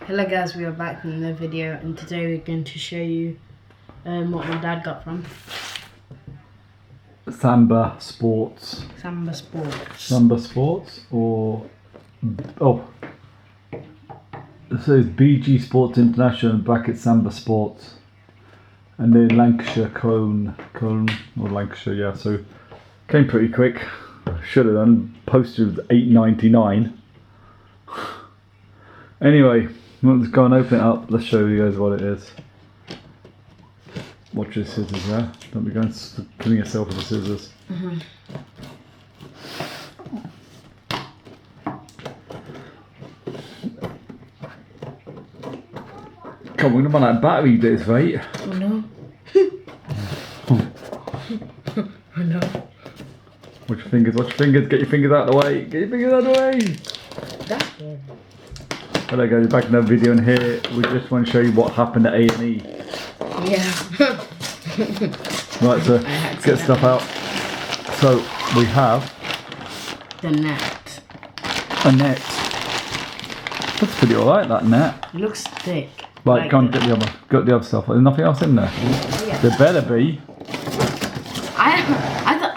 Hello guys, we are back in another video, and today we're going to show you what my dad got from Samba Sports. Samba Sports. Samba Sports, or it says BG Sports International bracket Samba Sports, and then Lancashire Cone or Lancashire, yeah. So came pretty quick. Should have done. Posted was $8.99. Anyway, let's go and open it up. Let's show you guys what it is. Watch your scissors, yeah? Don't be going killing yourself with the scissors. Come on, we're gonna run out of battery days, right? Oh no. Oh no. Watch your fingers, get your fingers out of the way, That's good. Hello guys, back in another video, and here we just want to show you what happened at A&E. Yeah. Right, so let's get stuff out. So we have the net. a net. That's pretty alright, that net. It looks thick. Right, like go and get the other stuff. There's nothing else in there. Yeah. There better be.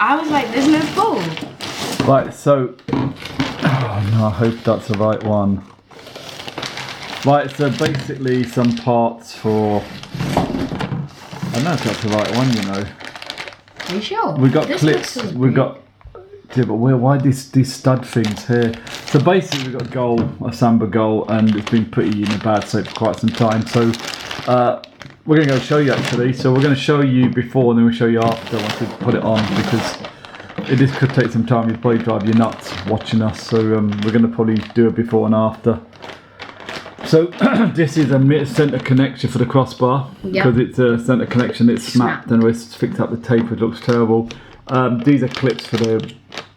I was like, there's no ball. Right, so oh no, I hope that's the right one. Right, so basically some parts for, I know if that's the right one, you know. Are you sure? We got This clips. looks so We big. got. Yeah, but why these stud things here? So basically, we got a Samba goal, and it's been pretty in a bad state for quite some time. So we're going to go show you actually. So we're going to show you before, and then we'll show you after once we put it on, because this could take some time. You'd probably drive you nuts watching us. So we're going to probably do a before and after. So this is a centre connection for the crossbar, because it's a centre connection. It's snapped and it's fixed up the tape. It looks terrible. These are clips for the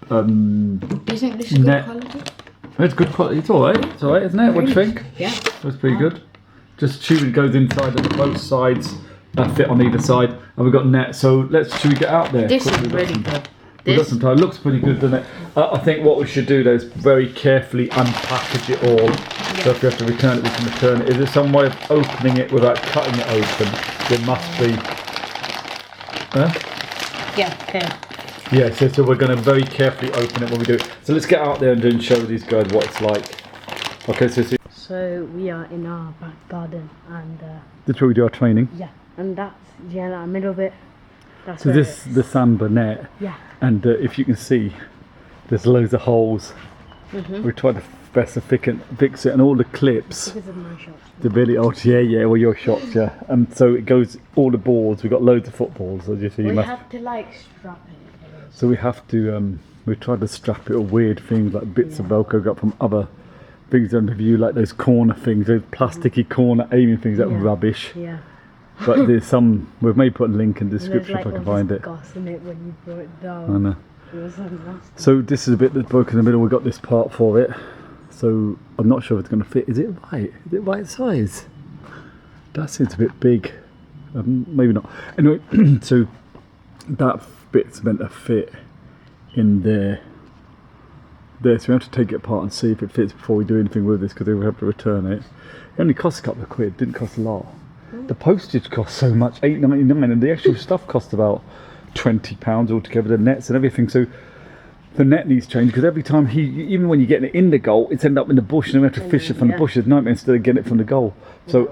Do you think this is net. good quality? It's good quality. It's alright. It's alright, isn't it? What do you think? Yeah. That's pretty good. Just tube goes inside of both sides, fit on either side, and we've got net. So should we get out there? This quickly? is really good. We've got some time. It looks pretty good, doesn't it? I think what we should do though is very carefully unpackage it all. Yeah. So if we have to return it, we can return it. Is there some way of opening it without cutting it open? There must be. Huh? Yeah, okay. Yeah, so we're going to very carefully open it when we do it. So let's get out there and then show these guys what it's like. Okay, so we are in our back garden, and that's where we do our training. yeah, and that's that middle bit. That's So this is the Samba net. Yeah. And if you can see, there's loads of holes. We tried to best to fix it, and all the clips. Because of my shots. The really old, yeah, well your shots, yeah. And so it goes all the boards. We've got loads of footballs, as you see. We have to like strap it. So we have to, we tried to strap it with weird things like bits of Velcro got from other things under view, like those corner things, those plasticky corner aiming things, that rubbish. Yeah. But there's some, we've maybe put a link in the description like if I can find it. Gas in it when you brought it down. I know. It was so nasty. So this is a bit that's broken in the middle. We've got this part for it. So I'm not sure if it's going to fit. Is it right? Is it right size? That seems a bit big. Maybe not. Anyway, so that bit's meant to fit in there. So we have to take it apart and see if it fits before we do anything with this, because we have to return it. It only cost a couple of quid. Didn't cost a lot. The postage cost so much, $8.99, and the actual stuff cost about £20 altogether, the nets and everything. So the net needs changed, because every time even when you get it in the goal, it's ended up in the bush, and then we have to fish it from the bush. It's a nightmare instead of getting it from the goal. So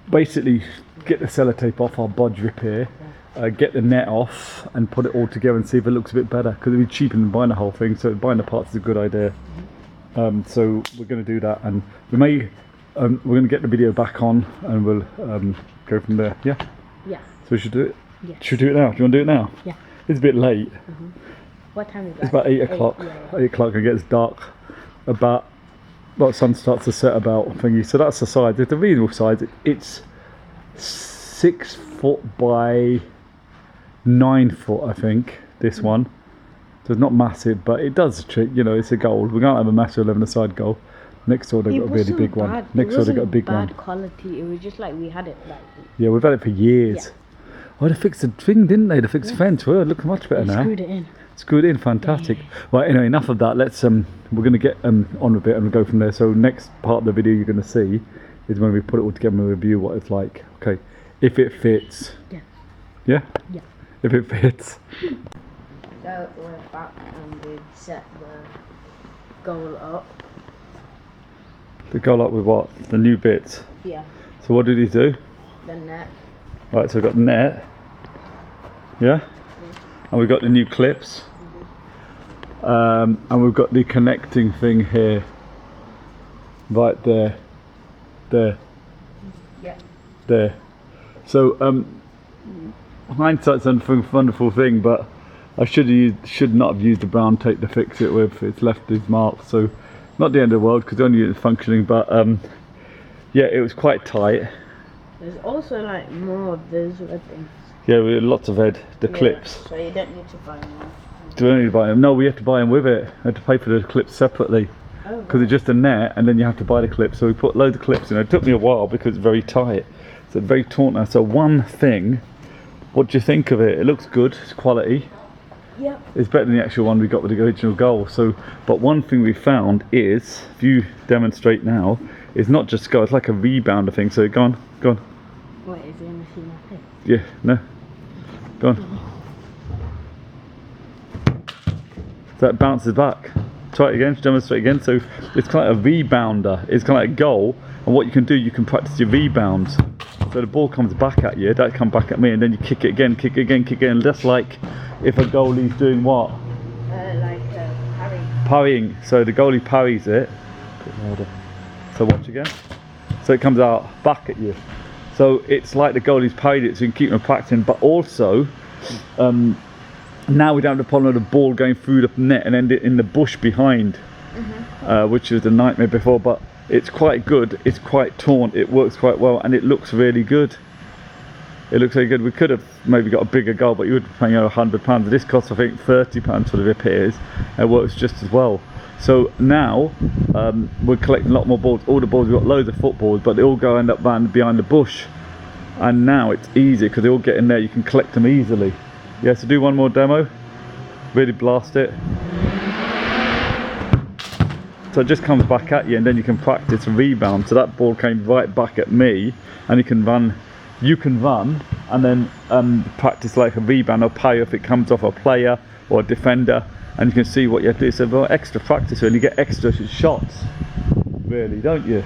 basically, get the sellotape off our bodge rip here, get the net off, and put it all together and see if it looks a bit better, because it'd be cheaper than buying the whole thing. So buying the parts is a good idea. So we're going to do that, and we may. We're going to get the video back on, and we'll go from there. Yeah? Yeah. So we should do it? Yeah. Should we do it now? Do you want to do it now? Yeah. It's a bit late. What time is it? It's about 8 o'clock. 8 o'clock, it gets dark. Sun starts to set about thingy. So that's the size. It's a reasonable size. It's 6 foot by 9 foot, I think, this one. So it's not massive, but it does the trick. You know, it's a goal. We're going to have a massive 11-a-side goal. Next door they've got a really big one. Next door they've got a big one. Bad quality. It was just like we had it like. Yeah, we've had it for years. Yeah. Oh, they fixed the thing, didn't they? They fixed the fence. Well, it looks much better now. Screwed it in. Screwed in, fantastic. Yeah. Right, anyway, enough of that. Let's we're going to get on with it and we'll go from there. So next part of the video you're going to see is when we put it all together and review what it's like. Okay, if it fits. Yeah. Yeah? Yeah. If it fits. So we're back and we've set the goal up. The goal up with what? The new bits. Yeah. So what did he do? The net. Right, so we've got the net. Yeah? And we've got the new clips. And we've got the connecting thing here. Right there. There. Yeah. There. So hindsight's a wonderful thing, but I should not have used the brown tape to fix it with. It's left these marks, so not the end of the world because the only unit is functioning, but yeah, it was quite tight. There's also like more of those red things. Yeah, we had lots of the clips. So you don't need to buy more. Do we need to buy them? No, we have to buy them with it. I had to pay for the clips separately. Oh, Because it's just a net and then you have to buy the clips. So we put loads of clips in. It took me a while because it's very tight. So it's very taut now. So one thing, what do you think of it? It looks good, it's quality. Yep. It's better than the actual one we got with the original goal. So, but one thing we found is, if you demonstrate now, it's not just goal, it's like a rebounder thing. So go on, go on. Wait, is he gonna see my face? Yeah, no. Go on. So that bounces back. Try it again, demonstrate again. So it's kind of a rebounder. It's kind of like a goal. And what you can do, you can practice your rebounds. So the ball comes back at you, that comes back at me, and then you kick it again, kick it again, kick it again. Just like if a goalie's doing what? Parrying. Parrying. So the goalie parries it. So watch again. So it comes out back at you. So it's like the goalie's parried it, so you can keep them practicing. But also, now we don't have the problem of the ball going through the net and end it in the bush behind, which was a nightmare before. But it's quite good. It's quite taut. It works quite well, and it looks really good. It looks very good. We could have maybe got a bigger goal, but you would be paying £100. This costs, I think, £30 for the repairs. It works just as well. So now we're collecting a lot more balls. All the balls, we've got loads of footballs, but they all go end up behind the bush. And now it's easy because they all get in there. You can collect them easily. Yeah. So do one more demo. Really blast it. So it just comes back at you, and then you can practice a rebound. So that ball came right back at me, and you can run. You can run and then practice like a rebound or parry if it comes off a player or a defender, and you can see what you have to do. So well, extra practice, and you get extra shots, really, don't you?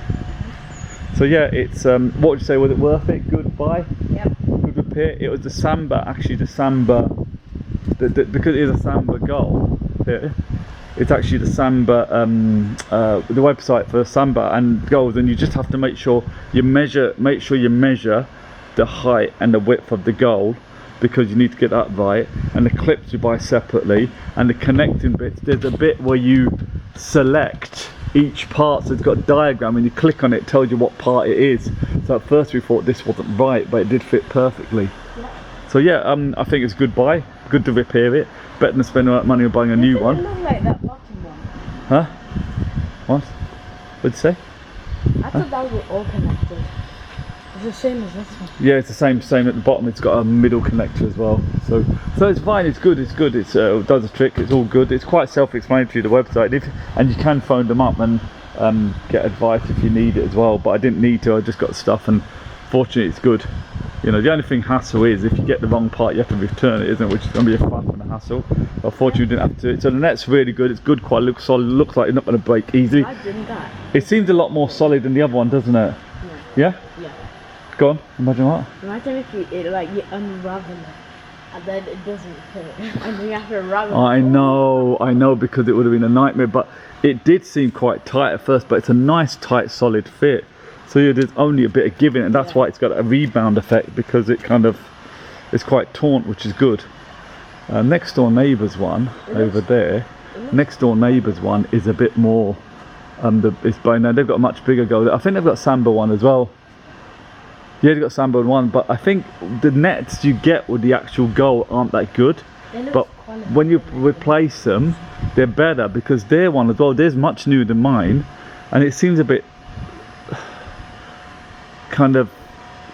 So yeah, it's what would you say? Was it worth it? Good buy. Yep. Good repair. It was the Samba, actually the Samba, because it is a Samba goal. Here, it's actually the Samba, the website for Samba and goals, and you just have to make sure you measure the height and the width of the goal, because you need to get that right. And the clips you buy separately, and the connecting bits, there's a bit where you select each part, so it's got a diagram and you click on it, it tells you what part it is. So at first we thought this wasn't right, but it did fit perfectly. Yeah. So yeah, I think it's a good buy, good to repair it, better than spending all that money on buying a new one. It doesn't look like that bottom one. Huh? What? What'd you say? I thought that was all connected. It's the same as this one. Yeah, it's the same at the bottom. It's got a middle connector as well. So it's fine. It's good. It does the trick. It's all good. It's quite self-explanatory, the website. And you can phone them up and get advice if you need it as well. But I didn't need to. I just got stuff, and fortunately, it's good. You know, the only thing hassle is if you get the wrong part, you have to return it, isn't it? Which is going to be a faff and a hassle. But fortunately, we didn't have to. So the net's really good. It's good quality. Looks solid. Looks like it's not going to break easily. I didn't that. It seems a lot more solid than the other one, doesn't it? Yeah. Yeah. Yeah. Go on, imagine what? Imagine if you unravel it and then it doesn't fit and you have to unravel it. I know, because it would have been a nightmare, but it did seem quite tight at first, but it's a nice tight solid fit. So yeah, there's only a bit of giving, and that's why it's got a rebound effect, because it kind of is quite taut, which is good. Next door neighbours one over there. Next door neighbours one is a bit more. It's by now they've got a much bigger goal. I think they've got Samba one as well. Yeah, they've got Samba one, but I think the nets you get with the actual goal aren't that good. But when you replace them, they're better, because their one as well, theirs much newer than mine, and it seems a bit kind of,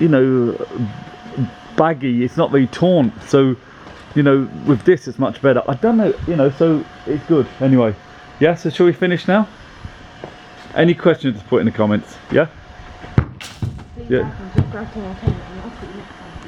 you know, baggy. It's not very taut. So, you know, with this it's much better. I don't know, you know, so it's good. Anyway, yeah, so shall we finish now? Any questions, put in the comments, yeah? Yeah. back and keep cracking my tent and I'll see you next time.